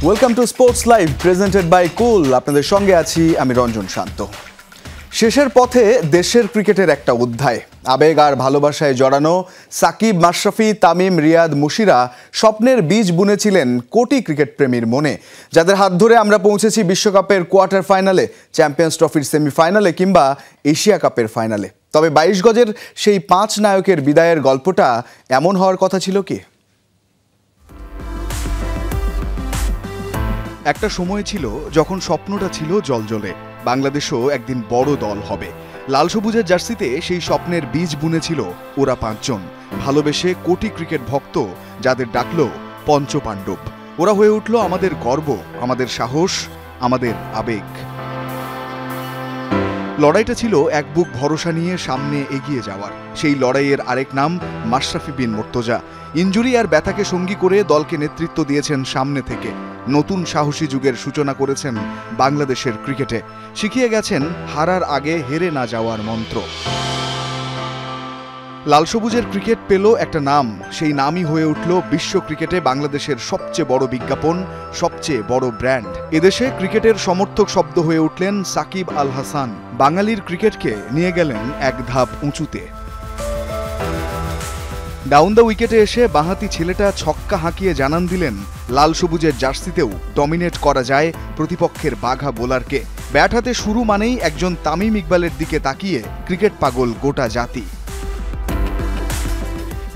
Welcome to sports live presented by Cool. আপনাদের সঙ্গে আছি আমি রঞ্জন শান্ত। শেষের পথে দেশের ক্রিকেটের একটা অধ্যায়। আবেগ আর ভালোবাসায় জড়ানো সাকিব, মাশরাফি, তামিম, রিয়াদ, মুশিরা স্বপ্নের বীজ বুনেছিলেন কোটি ক্রিকেট প্রেমীর মনে, যাদের হাত ধরে আমরা পৌঁছেছি বিশ্বকাপের কোয়ার্টার ফাইনালে, চ্যাম্পিয়ন্স ট্রফির সেমিফাইনালে কিংবা এশিয়া কাপের ফাইনালে। তবে 22 গজের সেই 5 নায়কের বিদায়ের গল্পটা এমন হওয়ার কথা ছিল কি? একটা সময় ছিল যখন স্বপ্নটা ছিল জলজলে, বাংলাদেশও একদিন বড় দল হবে। লাল সবুজের জার্সিতে সেই স্বপ্নের বীজ বুনেছিল ওরা 5 জন, ভালোবেসে কোটি ক্রিকেট ভক্ত যাদের ডাকলো পঞ্চপাণ্ডব। ওরা হয়ে উঠল আমাদের গর্ব, আমাদের সাহস, আমাদের আবেগ। লড়াইটা ছিল এক বুক ভরসা নিয়ে সামনে এগিয়ে যাওয়ার। সেই লড়াইয়ের আরেক নাম মাশরাফি বিন মুর্তজা। ইনজুরি আর ব্যথাকে সঙ্গী করে দলকে নেতৃত্ব দিয়েছেন সামনে থেকে। নতুন সাহসী যুগের সূচনা করেছেন বাংলাদেশের ক্রিকেটে। শিখিয়ে গেছেন হারার আগে হেরে না যাওয়ার মন্ত্র। লাল সবুজের ক্রিকেট পেল একটা নাম, সেই নামই হয়ে উঠল বিশ্ব ক্রিকেটে বাংলাদেশের সবচেয়ে বড় বিজ্ঞাপন, সবচেয়ে বড় ব্র্যান্ড। এদেশে ক্রিকেটের সমর্থক শব্দ হয়ে উঠলেন সাকিব আল হাসান। বাঙালির ক্রিকেটকে নিয়ে গেলেন এক ধাপ উঁচুতে। ডাউন দ্য উইকেটে এসে বাঁহাতি ছেলেটা ছক্কা হাঁকিয়ে জানান দিলেন লাল সবুজের জার্সিতেও ডমিনেট করা যায় প্রতিপক্ষের বাঘা বোলারকে। ব্যাট হাতে শুরু মানেই একজন তামিম ইকবালের দিকে তাকিয়ে ক্রিকেট পাগল গোটা জাতি।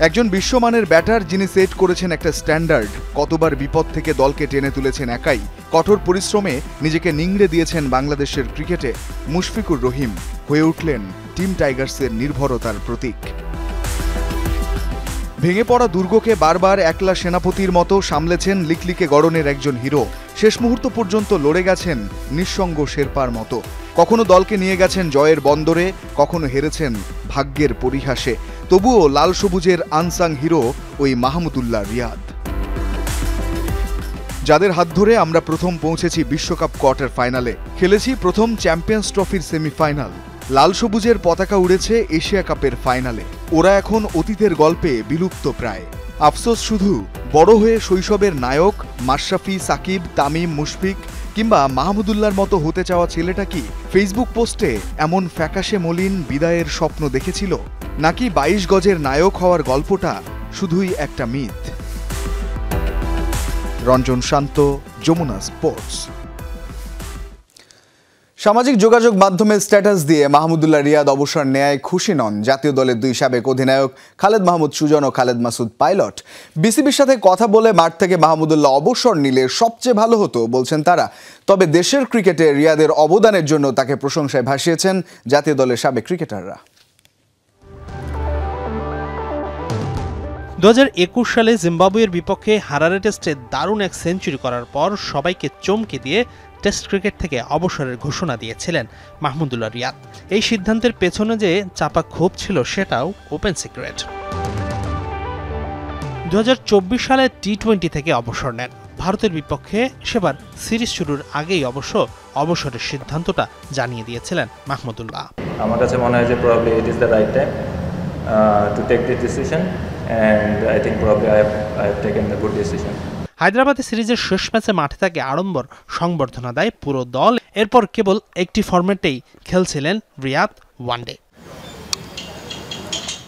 একজন বিশ্বমানের ব্যাটার যিনি সেট করেছেন একটা স্ট্যান্ডার্ড, কতবার বিপদ থেকে দলকে টেনে তুলেছেন একাই, কঠোর পরিশ্রমে নিজেকে নিংড়ে দিয়েছেন বাংলাদেশের ক্রিকেটে। মুশফিকুর রহিম হয়ে উঠলেন টিম টাইগার্সের নির্ভরতার প্রতীক। ভেঙে পড়া দুর্গকে বারবার একলা সেনাপতির মতো সামলেছেন লিকলিকে গড়নের একজন হিরো। শেষ মুহূর্ত পর্যন্ত লড়ে গেছেন নিঃসঙ্গ শেরপার মতো। কখনো দলকে নিয়ে গেছেন জয়ের বন্দরে, কখনো হেরেছেন ভাগ্যের পরিহাসে। তবুও লাল সবুজের আনসাং হিরো ওই মাহমুদুল্লাহ রিয়াদ, যাদের হাত ধরে আমরা প্রথম পৌঁছেছি বিশ্বকাপ কোয়ার্টার ফাইনালে, খেলেছি প্রথম চ্যাম্পিয়ন্স ট্রফির সেমিফাইনাল। লাল সবুজের পতাকা উড়েছে এশিয়া কাপের ফাইনালে। ওরা এখন অতীতের গল্পে বিলুপ্ত প্রায়। আফসোস শুধু বড় হয়ে শৈশবের নায়ক মাশরাফি, সাকিব, তামিম, মুশফিক কিংবা মাহমুদুল্লাহর মতো হতে চাওয়া ছেলেটা কি ফেসবুক পোস্টে এমন ফ্যাকাশে মলিন বিদায়ের স্বপ্ন দেখেছিল, নাকি 22 গজের নায়ক হওয়ার গল্পটা শুধুই একটা মিথ? রঞ্জন শান্ত, যমুনা স্পোর্টস। সামাজিক যোগাযোগ মাধ্যমে স্ট্যাটাস দিয়ে মাহমুদুল্লাহ রিয়াদ অবসর নেয় খুশি নন জাতীয় দলের 2 সাবেক অধিনায়ক খালেদ মাহমুদ সুজন ও খালেদ মাসুদ পাইলট। বিসিবির সাথে কথা বলে মাঠ থেকে মাহমুদুল্লাহ অবসর নিলে সবচেয়ে ভালো হতো বলছেন তারা। তবে দেশের ক্রিকেটে রিয়াদের অবদানের জন্য তাকে প্রশংসায় ভাসিয়েছেন জাতীয় দলের সাবেক ক্রিকেটাররা। 2021 সালে জিম্বাবুয়ের বিপক্ষে হারারে টেস্টে দারুণ এক সেঞ্চুরি করার পর সবাইকে চমকে দিয়ে টেস্ট ক্রিকেট থেকে অবসরের ঘোষণা দিয়েছিলেন মাহমুদুল্লাহ রিয়াদ। এই সিদ্ধান্তের পেছনে যে চাপা ক্ষোভ ছিল সেটাও ওপেন সিক্রেট। 2024 সালে টি-20 থেকে অবসর নেন। ভারতের বিপক্ষে সেবার সিরিজ শুরুর আগেই অবশ্য অবসরের সিদ্ধান্তটা জানিয়ে দিয়েছিলেন মাহমুদুল্লাহ। আমার কাছে মনে হয় যে probably it is the right time to take this decision and I think probably I have taken the good decision. হায়দ্রাবাদে সিরিজের শেষ ম্যাচে মাঠে তাকে আড়ম্বর সংবর্ধনা দেয় পুরো দল। এরপর কেবল একটি ফরম্যাটেই খেলছিলেন রিয়াদ, ওয়ানডে।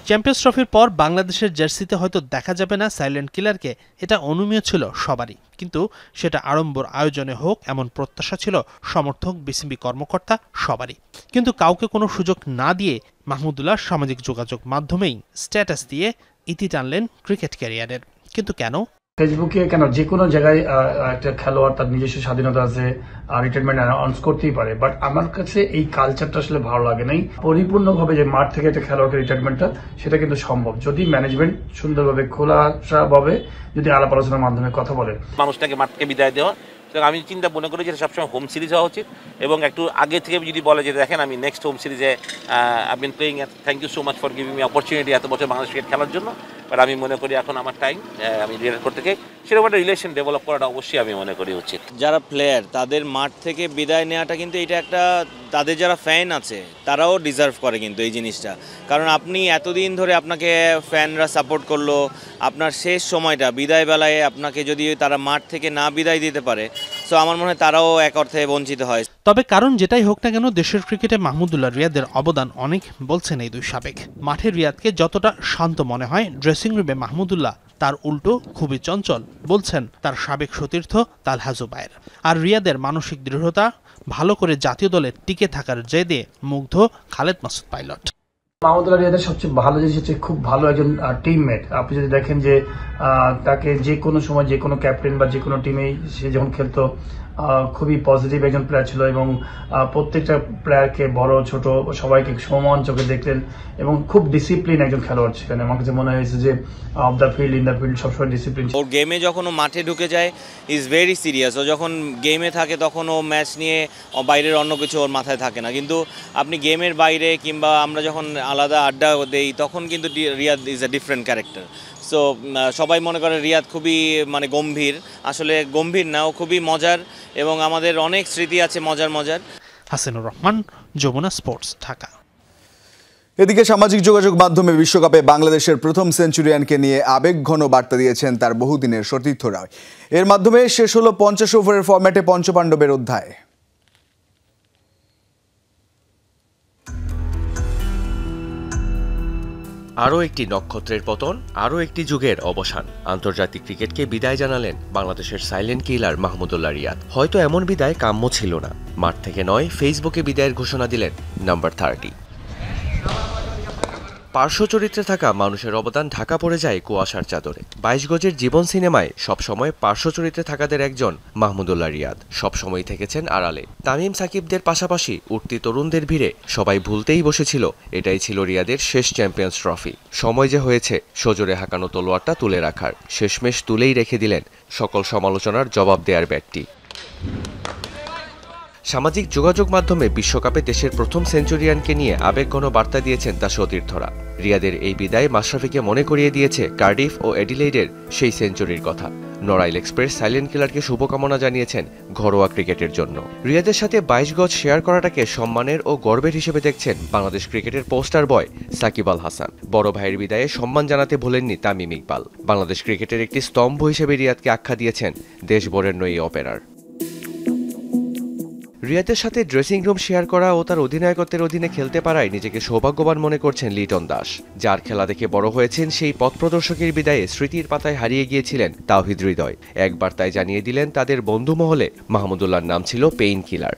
চ্যাম্পিয়ন্স ট্রফির পর বাংলাদেশের জার্সিতে হয়তো দেখা যাবে না সাইলেন্ট কিলারকে, এটা অনুমেয় ছিল সবারই। কিন্তু সেটা আড়ম্বর আয়োজনে হোক এমন প্রত্যাশা ছিল সমর্থক, বিসিবি কর্মকর্তা সবারই। কিন্তু কাউকে কোনো সুযোগ না দিয়ে মাহমুদুল্লাহ সামাজিক যোগাযোগ মাধ্যমেই স্ট্যাটাস দিয়ে ইতি টানলেন ক্রিকেট ক্যারিয়ারের। কিন্তু কেন? ফেসবুকে কেন, যে কোনো জায়গায় একটা খেলোয়াড় তার নিজস্ব স্বাধীনতা আছে, রিটায়ারমেন্ট অ্যানাউন্স করতেই পারে, বাট আমার কাছে এই কালচারটা আসলে ভালো লাগে নাই। পরিপূর্ণভাবে যে মাঠ থেকে একটা খেলোয়াড়কে রিটায়ারমেন্টটা, সেটা কিন্তু সম্ভব যদি ম্যানেজমেন্ট সুন্দরভাবে খোলাসাভাবে যদি আলাপ আলোচনার মাধ্যমে কথা বলে। মানুষটাকে মাঠ থেকে বিদায় দেওয়া, আমি চিন্তা মনে করি যে সবসময় হোম সিরিজ হওয়া উচিত, এবং একটু আগে থেকে যদি বলে যে দেখেন আমি নেক্সট হোম সিরিজে I been playing, thank you so much for giving me opportunity এত বছর বাংলাদেশ ক্রিকেট খেলার জন্য, বাট আমি মনে করি এখন আমার টাইম, আমি রিটায়ার করতে চাই। সেরকম একটা রিলেশন ডেভেলপ করাটা অবশ্যই আমি মনে করি উচিত। যারা প্লেয়ার তাদের মাঠ থেকে বিদায় নেওয়াটা কিন্তু এটা একটা তাদের যারা ফ্যান আছে তারাও ডিজার্ভ করে কিন্তু এই জিনিসটা, কারণ আপনি এতদিন ধরে আপনাকে ফ্যানরা সাপোর্ট করলো, আপনার শেষ সময়টা বিদায় বেলায় আপনাকে যদি তারা মাঠ থেকে না বিদায় দিতে পারে, সো আমার মনে হয় তারাও এক অর্থে বঞ্চিত হয়। তবে কারণ যেটাই হোক না কেন দেশের ক্রিকেটে মাহমুদুল্লাহ রিয়াদের অবদান অনেক বলছেন এই দুই সাবেক। মাঠে রিয়াদকে যতটা শান্ত মনে হয়, ড্রেসিং রুমে মাহমুদুল্লাহ তার উল্টো খুবই চঞ্চল বলছেন তার সাবেক সতীর্থ তালহা জুবায়ের। আর রিয়াদের মানসিক দৃঢ়তা, ভালো করে জাতীয় দলে টিকে থাকার জেদে মুগ্ধ খালেদ মাসুদ পাইলট। মাহমুদুল্লাহ রিয়াদের সবচেয়ে ভালো জিনিস হচ্ছে খুব ভালো একজন টিমমেট। আপনি যদি দেখেন যে তাকে যে কোনো সময় যে কোনো ক্যাপ্টেন বা যে কোনো টিমে সে যখন খেলতো খুবই পজিটিভ একজন প্লেয়ার ছিল এবং প্রত্যেকটা প্লেয়ারকে বড় ছোট সবাইকে সমান চোখে দেখতেন এবং খুব ডিসিপ্লিন একজন খেলোয়াড় ছিলেন। আমার কাছে মনে হয়েছে যে of the field in the field সবসময় ডিসিপ্লিন। ওর গেমে যখন ও মাঠে ঢুকে যায় ইজ ভেরি সিরিয়াস। ও যখন গেমে থাকে তখন ও ম্যাচ নিয়ে বাইরের অন্য কিছু ওর মাথায় থাকে না, কিন্তু আপনি গেমের বাইরে কিংবা আমরা যখন আলাদা আড্ডা দেই তখন কিন্তু Riyad is a different character. So সবাই মনে করে রিয়াদ খুবই মানে গম্ভীর, আসলে গম্ভীর না, ও খুবই মজার এবং আমাদের অনেক স্মৃতি আছে মজার। হাসিনুর রহমান, যমুনা স্পোর্টস, ঢাকা। এদিকে সামাজিক যোগাযোগ মাধ্যমে বিশ্বকাপে বাংলাদেশের প্রথম সেঞ্চুরিয়ানকে নিয়ে আবেগঘন বার্তা দিয়েছেন তার বহুদিনের সতীর্থরা। এর মাধ্যমে শেষ হলো 50 ওভারের ফরম্যাটে পঞ্চপাণ্ডবের অধ্যায়। আরও একটি নক্ষত্রের পতন, আরও একটি যুগের অবসান। আন্তর্জাতিক ক্রিকেটকে বিদায় জানালেন বাংলাদেশের সাইলেন্ট কিলার মাহমুদুল্লাহ রিয়াদ। হয়তো এমন বিদায় কাম্য ছিল না, মাঠ থেকে নয় ফেসবুকে বিদায়ের ঘোষণা দিলেন নাম্বার 30। পার্শ্ব চরিত্রে থাকা মানুষের অবদান ঢাকা পড়ে যায় কুয়াশার চাদরে। 22 গজের জীবন সিনেমায় সবসময় পার্শ্ব চরিত্রে থাকাদের একজন মাহমুদুল্লাহ রিয়াদ সবসময় থেকেছেন আড়ালে। তামিম সাকিবদের পাশাপাশি উঠতি তরুণদের ভিড়ে সবাই ভুলতেই বসেছিল এটাই ছিল রিয়াদের শেষ চ্যাম্পিয়ন্স ট্রফি। সময় যে হয়েছে সজোরে হাঁকানো তলোয়ারটা তুলে রাখার, শেষমেশ তুলেই রেখে দিলেন সকল সমালোচনার জবাব দেওয়ার ব্যাটটি। সামাজিক যোগাযোগ মাধ্যমে বিশ্বকাপে দেশের প্রথম সেঞ্চুরিয়ানকে নিয়ে আবেগঘন বার্তা দিয়েছেন তার সতীর্থরা। রিয়াদের এই বিদায় মাশরাফিকে মনে করিয়ে দিয়েছে কার্ডিফ ও অ্যাডিলেইডের সেই সেঞ্চুরির কথা। নড়াইল এক্সপ্রেস সাইলেন্ট কিলারকে শুভকামনা জানিয়েছেন ঘরোয়া ক্রিকেটের জন্য। রিয়াদের সাথে 22 গজ শেয়ার করাটাকে সম্মানের ও গর্বের হিসেবে দেখছেন বাংলাদেশ ক্রিকেটের পোস্টার বয় সাকিব আল হাসান। বড় ভাইয়ের বিদায়ে সম্মান জানাতে ভোলেননি তামিম ইকবাল। বাংলাদেশ ক্রিকেটের একটি স্তম্ভ হিসেবে রিয়াদকে আখ্যা দিয়েছেন দেশবরেণ্য এই অপেরার। রিয়াদের সাথে ড্রেসিং রুম শেয়ার করা ও তার অধিনায়কত্বের অধীনে খেলতে পারায় নিজেকে সৌভাগ্যবান মনে করছেন লিটন দাস। যার খেলা দেখে বড় হয়েছেন সেই পথ প্রদর্শকের বিদায়ে স্মৃতির পাতায় হারিয়ে গিয়েছিলেন তাওহিদ হৃদয়। এক বার্তায় জানিয়ে দিলেন তাদের বন্ধু মহলে মাহমুদুল্লাহর নাম ছিল পেইন কিলার।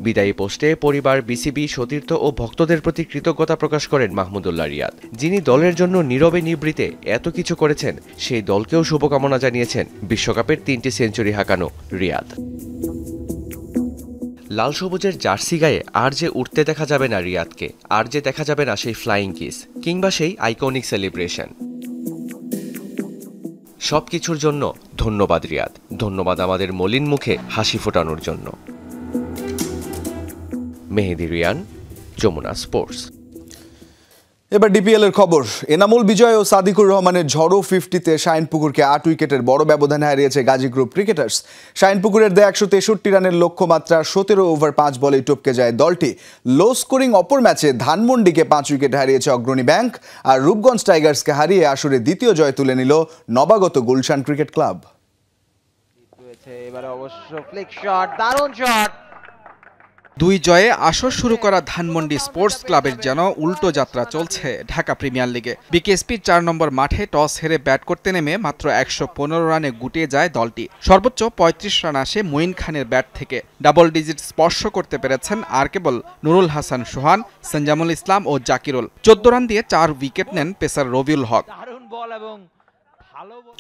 বিদায়ী পোস্টে পরিবার, বিসিবি, সতীর্থ ও ভক্তদের প্রতি কৃতজ্ঞতা প্রকাশ করেন মাহমুদুল্লাহ রিয়াদ, যিনি দলের জন্য নীরবে নিবৃতে এত কিছু করেছেন। সেই দলকেও শুভকামনা জানিয়েছেন বিশ্বকাপের 3টি সেঞ্চুরি হাঁকানো রিয়াদ। লাল সবুজের জার্সি গায়ে আর যে উঠতে দেখা যাবে না রিয়াদকে, আর যে দেখা যাবে না সেই ফ্লাইং কিস কিংবা সেই আইকনিক সেলিব্রেশন। সবকিছুর জন্য ধন্যবাদ রিয়াদ, ধন্যবাদ আমাদের মলিন মুখে হাসি ফোটানোর জন্য। মেহেদি রিয়ান, যমুনা স্পোর্টস। এবার ডিপিএল এর খবর। এনামুল বিজয় ও সাদিকুর রহমানের ঝড়ো 50-তে শাহিনপুকুরকে 8 উইকেটের বড় ব্যবধানে হারিয়েছে গাজী গ্রুপ ক্রিকেটার্স। শাহিনপুকুরের দেয়া 163 রানের লক্ষ্যমাত্রা 17 ওভার 5 বলেই টপকে যায় দলটি। লো স্কোরিং অপর ম্যাচে ধানমন্ডিকে 5 উইকেট হারিয়েছে অগ্রণী ব্যাংক, আর রূপগঞ্জ টাইগার্সকে হারিয়ে আসরে দ্বিতীয় জয় তুলে নিল নবাগত গুলশান ক্রিকেট ক্লাব। এবারে অবশ্য ফ্লিক শট, দারুণ শট। 2 জয়ে আসর শুরু করা ধানমন্ডি স্পোর্টস ক্লাবের যেন উল্টো যাত্রা চলছে ঢাকা প্রিমিয়ার লিগে। বিকেএসপির 4 নম্বর মাঠে টস হেরে ব্যাট করতে নেমে মাত্র 115 রানে গুটিয়ে যায় দলটি। সর্বোচ্চ 35 রান আসে মঈন খানের ব্যাট থেকে। ডাবল ডিজিট স্পর্শ করতে পেরেছেন আর কেবল নুরুল হাসান সোহান, সঞ্জামুল ইসলাম ও জাকিরুল। 14 রান দিয়ে 4 উইকেট নেন পেসার রবিউল হক।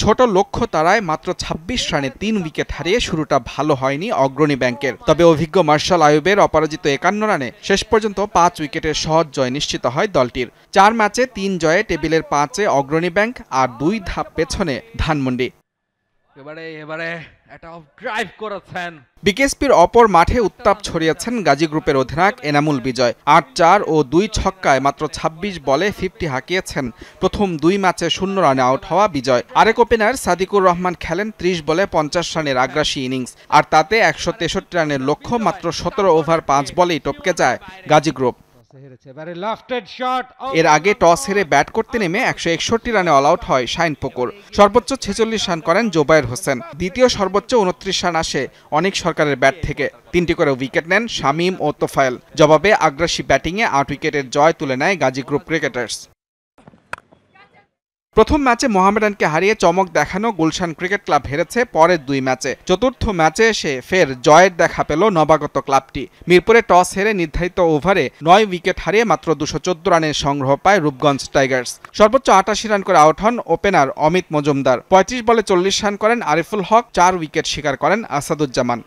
ছোট লক্ষ্য তারায় মাত্র 26 রানে 3 উইকেট হারিয়ে শুরুটা ভালো হয়নি অগ্রণী ব্যাংকের। তবে অভিজ্ঞ মার্শাল আয়ুবের অপরাজিত 51 রানে শেষ পর্যন্ত 5 উইকেটের সহজ জয় নিশ্চিত হয় দলটির। 4 ম্যাচে 3 জয়ে টেবিলের 5-এ অগ্রণী ব্যাংক আর 2 ধাপ পেছনে ধানমন্ডি। এবারে একটা ড্রাইভ করেছেন। বিকেএসপির অপর মাঠে উত্তাপ ছড়িয়েছেন গাজী গ্রুপের অধিনায়ক এনামুল বিজয়। ৮-৪ ও ২ ছক্কায় মাত্র ২৬ বলে 50 হাঁকিয়েছেন প্রথম ২ ম্যাচে ০ রানে আউট হওয়া বিজয়। আরেক ওপেনার সাদিকুর রহমান খেলেন ৩০ বলে ৫০ রানের আগ্রাসী ইনিংস, আর তাতে ১৬৩ রানের লক্ষ্য মাত্র ১৭ ওভার ৫ বলেই টপকে যায় গাজী গ্রুপ। এর আগে টস হেরে ব্যাট করতে নেমে ১৬১ রানে অল আউট হয় শাইন পুকুর। সর্বোচ্চ ৪৬ রান করেন জোবায়ের হোসেন। দ্বিতীয় সর্বোচ্চ ২৯ রান আসে অনিক সরকারের ব্যাট থেকে। ৩টি করে উইকেট নেন শামীম ও তোফায়েল। জবাবে আগ্রাসী ব্যাটিংয়ে ৮ উইকেটের জয় তুলে নেয় গাজী গ্রুপ ক্রিকেটার্স। প্রথম ম্যাচে মোহামেডানকে হারিয়ে চমক দেখানো গুলশান ক্রিকেট ক্লাব হেরেছে পরের ২ ম্যাচে। চতুর্থ ম্যাচে এসে ফের জয়ের দেখা পেল নবাগত ক্লাবটি। মিরপুরে টস হেরে নির্ধারিত ওভারে ৯ উইকেট হারিয়ে মাত্র ২১৪ রানের সংগ্রহ পায় রূপগঞ্জ টাইগার্স। সর্বোচ্চ ৮৮ রান করে আউট হন ওপেনার অমিত মজুমদার। ৩৫ বলে ৪০ রান করেন আরিফুল হক। ৪ উইকেট শিকার করেন আসাদুজ্জামান।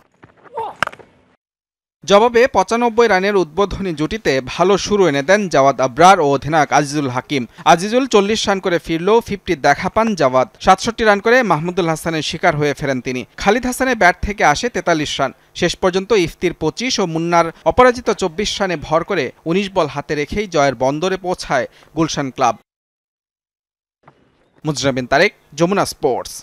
জবাবে ৯৫ রানের উদ্বোধনী জুটিতে ভালো শুরু এনে দেন জাওয়াদ আবরার ও অধিনায়ক আজিজুল হাকিম। আজিজুল ৪০ রান করে ফিরলেও 50 দেখা পান জাওয়াদ। ৬৭ রান করে মাহমুদুল হাসানের শিকার হয়ে ফেরেন তিনি। খালিদ হাসানের ব্যাট থেকে আসে ৪৩ রান। শেষ পর্যন্ত ইফতির ২৫ ও মুন্নার অপরাজিত ২৪ রানে ভর করে ১৯ বল হাতে রেখেই জয়ের বন্দরে পৌঁছায় Gulshan club. Mujrabin Tarek, Jamuna sports.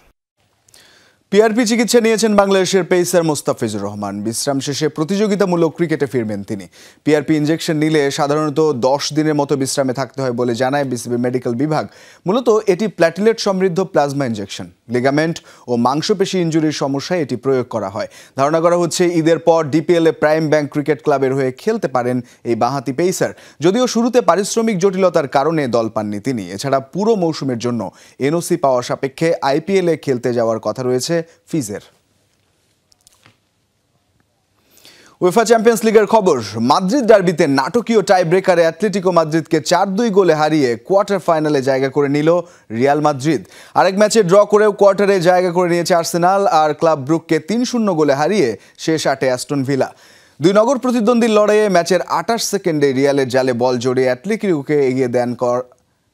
PRP চিকিৎসা নিয়েছেন বাংলাদেশের পেসার মোস্তাফিজুর রহমান। বিশ্রাম শেষে প্রতিযোগিতামূলক ক্রিকেটে ফিরবেন তিনি। পিআরপি ইনজেকশন নিলে সাধারণত ১০ দিনের মতো বিশ্রামে থাকতে হয় বলে জানায় বিসিবি মেডিকেল বিভাগ। মূলত এটি প্ল্যাটিলেট সমৃদ্ধ প্লাজমা ইনজেকশন। লিগামেন্ট ও মাংসপেশি ইনজুরির সমস্যায় এটি প্রয়োগ করা হয়। ধারণা করা হচ্ছে ঈদের পর ডিপিএলে প্রাইম ব্যাংক ক্রিকেট ক্লাবের হয়ে খেলতে পারেন এই বাঁহাতি পেসার। যদিও শুরুতে পারিশ্রমিক জটিলতার কারণে দল পাননি তিনি। এছাড়া পুরো মৌসুমের জন্য এনওসি পাওয়া সাপেক্ষে আইপিএলে খেলতে যাওয়ার কথা রয়েছে ফিজের। উয়েফা চ্যাম্পিয়ন্স লিগের খবর। মাদ্রিদ ডার্বিতে নাটকীয় টাই ব্রেকারে অ্যাটলেটিকো মাদ্রিদকে ৪-২ গোলে হারিয়ে কোয়ার্টার ফাইনালে জায়গা করে নিল রিয়াল মাদ্রিদ। আরেক ম্যাচে ড্র করেও কোয়ার্টারে জায়গা করে নিয়েছে আর্সেনাল। আর ক্লাব ব্রুককে ৩-০ গোলে হারিয়ে শেষ ৮-এ অ্যাস্টন ভিলা। দুই নগর প্রতিদ্বন্দ্বীর লড়াইয়ে ম্যাচের ২৮ সেকেন্ডে রিয়ালের জালে বল জড়িয়ে অ্যাটলেটিকোকে এগিয়ে দেন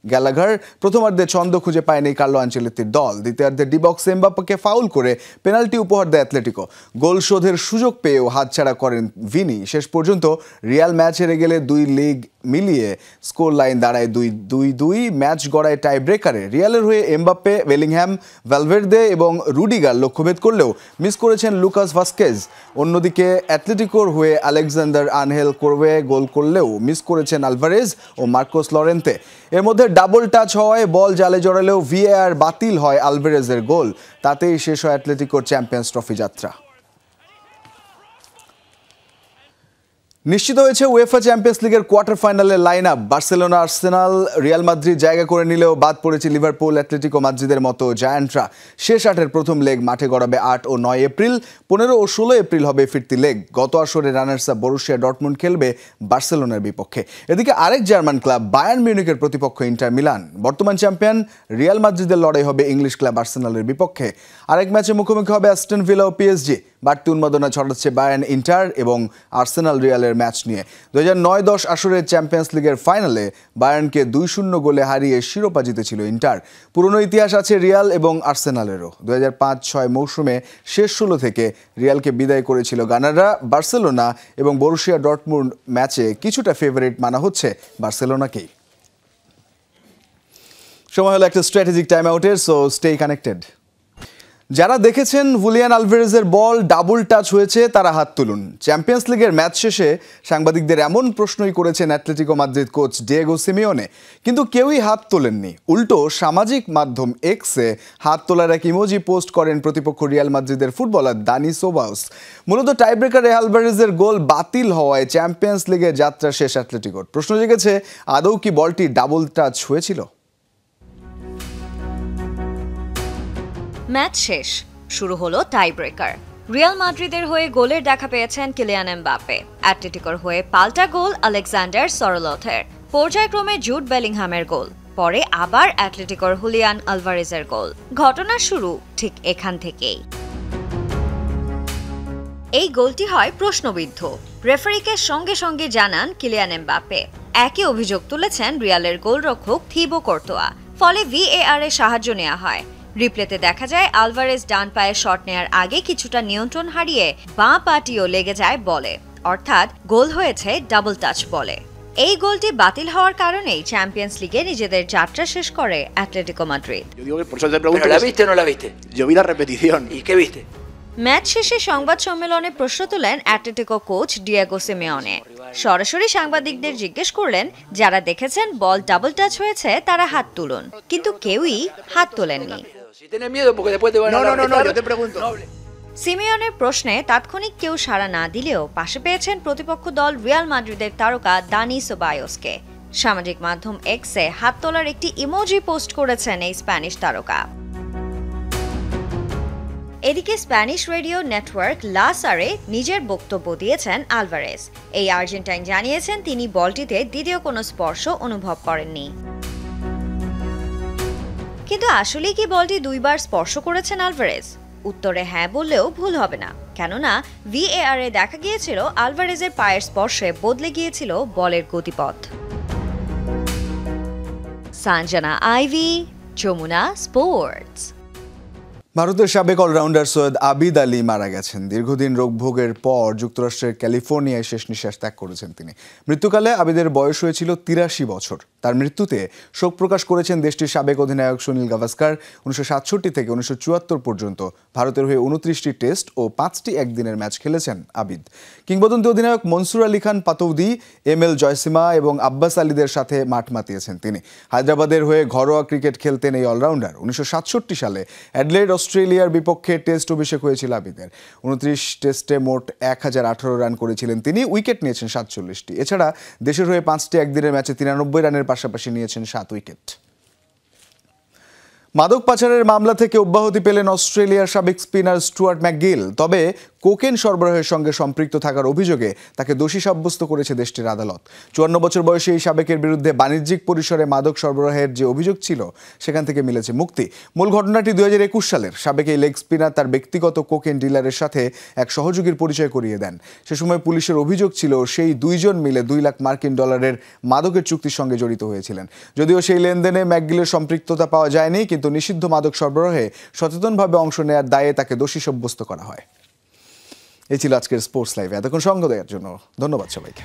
গ্যালাগার। প্রথমার্ধে ছন্দ খুঁজে পায়নি কার্লো আনচেলত্তির দল। দ্বিতীয়ার্ধে ডিবক্সে এমবাপ্পেকে ফাউল করে পেনাল্টি উপহার দেয় অ্যাটলেটিকো। গোল শোধের সুযোগ পেয়েও হাতছাড়া করেন ভিনি। শেষ পর্যন্ত রিয়াল ম্যাচ হেরে গেলে ২ লিগ মিলিয়ে স্কোর লাইন দাঁড়ায় ২-২। ম্যাচ গড়ায় টাই ব্রেকারে। রিয়ালের হয়ে এমবাপ্পে, বেলিংহ্যাম, ভ্যালভের্দে এবং রুডিগার লক্ষ্যভেদ করলেও মিস করেছেন লুকাস ভাস্কেজ। অন্যদিকে অ্যাটলেটিকোর হয়ে আলেকজান্ডার আনহেল কোরবে গোল করলেও মিস করেছেন আলভারেজ ও মার্কোস লরেন্তে। এর মধ্যে ডাবল টাচ হওয়ায় বল জালে জড়ালেও ভিএআর বাতিল হয় আলভারেজের গোল। তাতেই শেষ হয় অ্যাটলেটিকোর চ্যাম্পিয়ন্স ট্রফি যাত্রা। নিশ্চিত হয়েছে উয়েফা চ্যাম্পিয়ন্স লিগের কোয়ার্টার ফাইনালের line up. Barcelona, Arsenal, Real Madrid জায়গা করে নিলেও বাদ পড়েছে লিভারপুল, অ্যাটলেটিকো মাদ্রিদের মতো জায়ান্টরা। শেষ ৮-এর প্রথম লেগ মাঠে গড়াবে ৮ ও ৯ এপ্রিল। ১৫ ও ১৬ এপ্রিল হবে ফিরতি লেগ। গত আসরে রানার্স আপ বরুসিয়া ডর্টমুন্ড খেলবে বার্সেলোনার বিপক্ষে। এদিকে আরেক জার্মান ক্লাব বায়ার্ন মিউনিখের প্রতিপক্ষ ইন্টার মিলান। বর্তমান চ্যাম্পিয়ন রিয়াল মাদ্রিদের লড়াই হবে ইংলিশ ক্লাব আর্সেনালের বিপক্ষে। আরেক ম্যাচে মুখোমুখি হবে অ্যাস্টন ভিলা ও পিএসজি। বাড়তি উন্মাদনা ছড়াচ্ছে বায়ার্ন ইন্টার এবং আর্সেনাল রিয়ালের ম্যাচ নিয়ে। ২০০৯-১০ আসরের চ্যাম্পিয়ন্স লিগের ফাইনালে বায়ার্নকে ২-০ গোলে হারিয়ে শিরোপা জিতেছিল ইন্টার। পুরনো ইতিহাস আছে রিয়াল এবং আর্সেনালেরও। ২০০৫-৬ মৌসুমে শেষ ১৬ থেকে রিয়ালকে বিদায় করেছিল গানাররা। বার্সেলোনা এবং বরুসিয়া ডর্টমুন্ড ম্যাচে কিছুটা ফেভারিট মানা হচ্ছে বার্সেলোনাকেই। সময় হলো একটা স্ট্র্যাটেজিক টাইম আউটের, সো স্টে কানেক্টেড। যারা দেখেছেন হুলিয়ান আলভারেজের বল ডাবল টাচ হয়েছে তারা হাত তুলুন। চ্যাম্পিয়ন্স লিগের ম্যাচ শেষে সাংবাদিকদের এমন প্রশ্নই করেছেন Atletico Madrid coach Diego Simeone, কিন্তু কেউই হাত তোলেননি। উল্টো সামাজিক মাধ্যম এক্সে হাত তোলার এক ইমোজি পোস্ট করেন প্রতিপক্ষ রিয়াল মাদ্রিদের ফুটবলার দানি সোবাউস। মূলত টাইব্রেকারে আলভারেজের গোল বাতিল হওয়ায় চ্যাম্পিয়ন্স লিগের যাত্রা শেষ অ্যাটলেটিকোর। প্রশ্ন জেগেছে, আদৌ কি বলটি ডাবল টাচ হয়েছিল? ম্যাচ শেষ, শুরু হলো টাই ব্রেকার। রিয়াল মাদ্রিদের হয়ে গোলের দেখা পেয়েছেন কিলিয়ান এমবাপ্পে। অ্যাটলেটিকোর হয়ে পাল্টা গোল আলেকজান্ডার সরলথের। পর্যায়ক্রমে জুড বেলিংহামের গোল, পরে আবার অ্যাটলেটিকোর হুলিয়ান আলভারেজের গোল। ঘটনার শুরু ঠিক এখান থেকেই। এই গোলটি হয় প্রশ্নবিদ্ধ। রেফারিকে সঙ্গে সঙ্গে জানান কিলিয়ান এমবাপ্পে। একই অভিযোগ তুলেছেন রিয়ালের গোলরক্ষক থিবো কর্তোয়া। ফলে ভিএআর এর সাহায্য নেওয়া হয়। রিপ্লেতে দেখা যায় আলভারেজ ডান পায়ে শট নেয়ার আগে কিছুটা নিয়ন্ত্রণ হারিয়ে বাঁ পাটিও লেগে যায় বলে, অর্থাৎ গোল হয়েছে ডাবল টাচ বলে। এই গোলটি বাতিল হওয়ার কারণেই চ্যাম্পিয়ন্স লিগে নিজেদের যাত্রা শেষ করে অ্যাটলেটিকো মাদ্রিদ। ম্যাচ শেষে সংবাদ সম্মেলনে প্রশ্ন তোলেন অ্যাটলেটিকো কোচ ডিয়েগো সিমেওনে। সরাসরি সাংবাদিকদের জিজ্ঞেস করলেন, যারা দেখেছেন বল ডাবল টাচ হয়েছে তারা হাত তুলুন, কিন্তু কেউই হাত তোলেননি। সিমেওনের প্রশ্নে তাৎক্ষণিক কেউ সাড়া না দিলেও পাশে পেয়েছেন প্রতিপক্ষ দল রিয়াল মাদ্রিদের তারকা দানি সেবায়োসকে। সামাজিক মাধ্যম এক্সে হাত তোলার একটি ইমোজি পোস্ট করেছেন এই স্প্যানিশ তারকা। এদিকে স্প্যানিশ রেডিও নেটওয়ার্ক লা সারে নিজের বক্তব্য দিয়েছেন আলভারেজ। এই আর্জেন্টাইন জানিয়েছেন তিনি বলটিতে দ্বিতীয় কোনো স্পর্শ অনুভব করেননি। কিন্তু আসলে কি বলটি দুইবার স্পর্শ করেছেন আলভারেজ? উত্তরে হ্যাঁ বললেও ভুল হবে না, কেননা ভিএআর এ দেখা গিয়েছিল আলভারেজের পায়ের স্পর্শে বদলে গিয়েছিল বলের গতিপথ। সানজানা আইভি, যমুনা স্পোর্টস। ভারতের সাবেক অলরাউন্ডার সৈয়দ আবিদ আলী মারা গেছেন। দীর্ঘদিন রোগভোগের পর যুক্তরাষ্ট্রের ক্যালিফোর্নিয়ায় শেষ নিঃশ্বাস ত্যাগ করেছেন তিনি। মৃত্যুকালে আবিদের বয়স হয়েছিল 83 বছর। তার মৃত্যুতে শোক প্রকাশ করেছেন দেশটির সাবেক অধিনায়ক সুনীল গাভাস্কার। 1967 থেকে 1974 পর্যন্ত ভারতের হয়ে 29টি টেস্ট ও 5টি একদিনের ম্যাচ খেলেছেন আবিদ। কিংবদন্তি অধিনায়ক মনসুর আলী খান পাতৌদি, এমএল জয়সীমা এবং আব্বাস আলীদের সাথে মাঠ মাতিয়েছেন তিনি। হায়দ্রাবাদের হয়ে ঘরোয়া ক্রিকেট খেলতেন এই অলরাউন্ডার। 1967 সালে অ্যাডলেড অস্ট্রেলিয়ার বিপক্ষে টেস্ট অভিষেক হয়েছিল আবিদের। 29 টেস্টে মোট 1018 রান করেছিলেন তিনি। উইকেট নিয়েছেন 47টি। এছাড়া দেশের হয়ে 5টি একদিনের ম্যাচে 93 রানের পাশাপাশি নিয়েছেন 7 উইকেট। মাদক পাচারের মামলা থেকে অব্যাহতি পেলেন অস্ট্রেলিয়ার সাবেক স্পিনার স্টুয়ার্ট ম্যাকগিল। তবে কোকেন সরবরাহের সঙ্গে সম্পৃক্ত থাকার অভিযোগে তাকে দোষী সাব্যস্ত করেছে দেশটির আদালত। 54 বছর বয়সী এই সাবেকের বিরুদ্ধে বাণিজ্যিক পরিসরে মাদক সরবরাহের যে অভিযোগ ছিল সেখান থেকে মিলেছে মুক্তি। মূল ঘটনাটি 2021 সালের। সাবেক এই লেগ স্পিনার তার ব্যক্তিগত কোকেন ডিলারের সাথে এক সহযোগীর পরিচয় করিয়ে দেন। সে সময় পুলিশের অভিযোগ ছিল সেই দুইজন মিলে $2 লাখ মাদকের চুক্তির সঙ্গে জড়িত হয়েছিলেন। যদিও সেই লেনদেনে ম্যাকগিলের সম্পৃক্ততা পাওয়া যায়নি, কিন্তু নিষিদ্ধ মাদক সরবরাহে সচেতনভাবে অংশ নেওয়ার দায়ে তাকে দোষী সাব্যস্ত করা হয়। এই ছিল আজকের স্পোর্টস লাইভ। এতক্ষণ সঙ্গ দেওয়ার জন্য ধন্যবাদ সবাইকে।